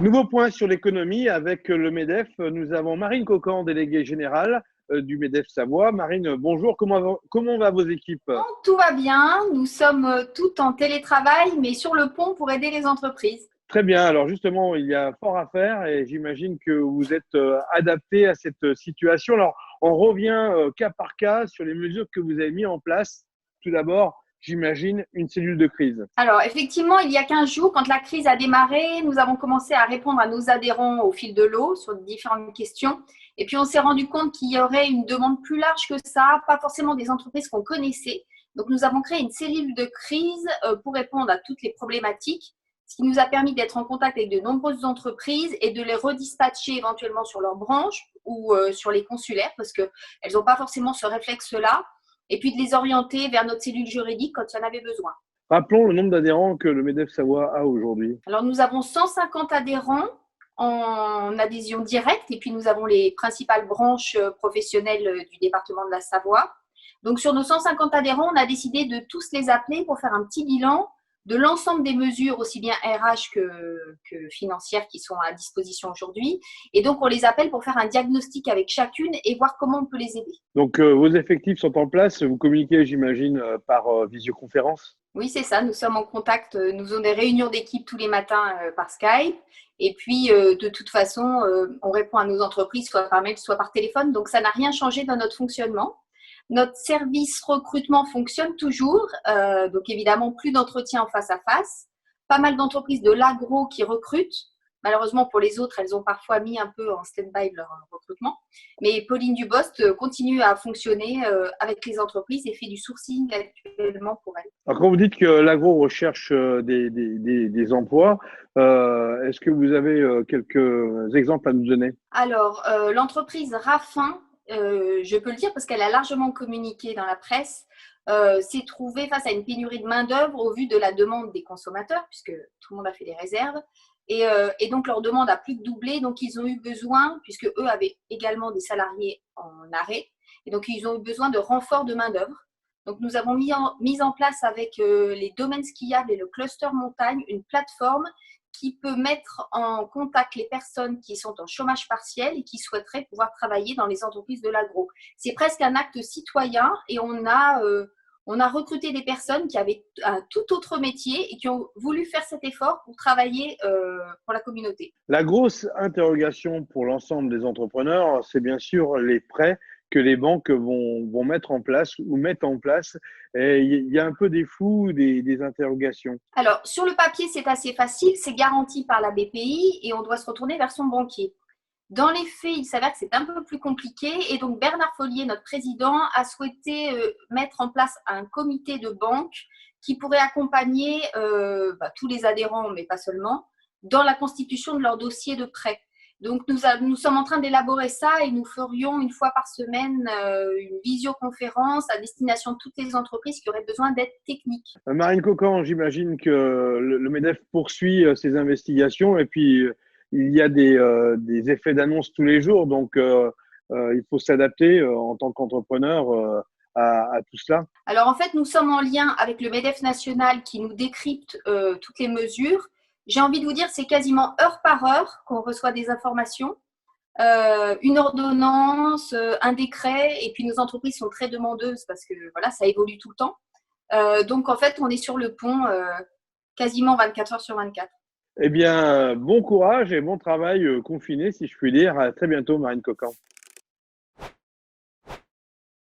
Nouveau point sur l'économie avec le MEDEF. Nous avons Marine Cocan, déléguée générale du MEDEF Savoie. Marine, bonjour. Comment va vos équipes? Bon, tout va bien, nous sommes toutes en télétravail, mais sur le pont pour aider les entreprises. Très bien. Alors justement, il y a fort à faire et j'imagine que vous êtes adapté à cette situation. Alors, on revient cas par cas sur les mesures que vous avez mises en place. Tout d'abord, j'imagine une cellule de crise. Alors, effectivement, il y a 15 jours, quand la crise a démarré, nous avons commencé à répondre à nos adhérents au fil de l'eau sur différentes questions. Et puis, on s'est rendu compte qu'il y aurait une demande plus large que ça, pas forcément des entreprises qu'on connaissait. Donc, nous avons créé une cellule de crise pour répondre à toutes les problématiques, ce qui nous a permis d'être en contact avec de nombreuses entreprises et de les redispatcher éventuellement sur leurs branches ou sur les consulaires, parce qu'elles n'ont pas forcément ce réflexe-là, et puis de les orienter vers notre cellule juridique quand il y en avait besoin. Rappelons le nombre d'adhérents que le MEDEF Savoie a aujourd'hui. Alors, nous avons 150 adhérents en adhésion directe et puis nous avons les principales branches professionnelles du département de la Savoie. Donc, sur nos 150 adhérents, on a décidé de tous les appeler pour faire un petit bilan de l'ensemble des mesures, aussi bien RH que financières, qui sont à disposition aujourd'hui. Et donc, on les appelle pour faire un diagnostic avec chacune et voir comment on peut les aider. Donc, vos effectifs sont en place. Vous communiquez, j'imagine, par visioconférence. Oui, c'est ça. Nous sommes en contact. Nous avons des réunions d'équipe tous les matins par Skype. Et puis, de toute façon, on répond à nos entreprises, soit par mail, soit par téléphone. Donc, ça n'a rien changé dans notre fonctionnement. Notre service recrutement fonctionne toujours. Donc, évidemment, plus d'entretien en face à face. Pas mal d'entreprises de l'agro qui recrutent. Malheureusement, pour les autres, elles ont parfois mis un peu en stand-by leur recrutement. Mais Pauline Dubost continue à fonctionner avec les entreprises et fait du sourcing actuellement pour elles. Alors, quand vous dites que l'agro recherche des emplois, est-ce que vous avez quelques exemples à nous donner? Alors, l'entreprise Raffin, je peux le dire parce qu'elle a largement communiqué dans la presse, s'est trouvée face à une pénurie de main-d'œuvre au vu de la demande des consommateurs, puisque tout le monde a fait des réserves. Et donc, leur demande a plus que doublé. Donc, ils ont eu besoin, puisque eux avaient également des salariés en arrêt, et donc ils ont eu besoin de renforts de main-d'œuvre. Donc, nous avons mis en place avec les domaines skiables et le cluster montagne une plateforme qui peut mettre en contact les personnes qui sont en chômage partiel et qui souhaiteraient pouvoir travailler dans les entreprises de l'agro. C'est presque un acte citoyen et on a recruté des personnes qui avaient un tout autre métier et qui ont voulu faire cet effort pour travailler pour la communauté. La grosse interrogation pour l'ensemble des entrepreneurs, c'est bien sûr les prêts que les banques vont mettre en place ou mettent en place. Et il y a un peu des flous, des interrogations. Alors, sur le papier, c'est assez facile, c'est garanti par la BPI et on doit se retourner vers son banquier. Dans les faits, il s'avère que c'est un peu plus compliqué et donc Bernard Follier, notre président, a souhaité mettre en place un comité de banque qui pourrait accompagner tous les adhérents, mais pas seulement, dans la constitution de leur dossier de prêt. Donc, nous sommes en train d'élaborer ça et nous ferions une fois par semaine une visioconférence à destination de toutes les entreprises qui auraient besoin d'aide technique. Marine Cocan, j'imagine que le MEDEF poursuit ses investigations et puis il y a des effets d'annonce tous les jours, donc il faut s'adapter en tant qu'entrepreneur à tout cela. Alors en fait, nous sommes en lien avec le MEDEF national qui nous décrypte toutes les mesures. J'ai envie de vous dire, c'est quasiment heure par heure qu'on reçoit des informations, une ordonnance, un décret, et puis nos entreprises sont très demandeuses parce que voilà, ça évolue tout le temps. Donc en fait, on est sur le pont quasiment 24 heures sur 24. Eh bien, bon courage et bon travail confiné, si je puis dire. À très bientôt, Marine Cocan.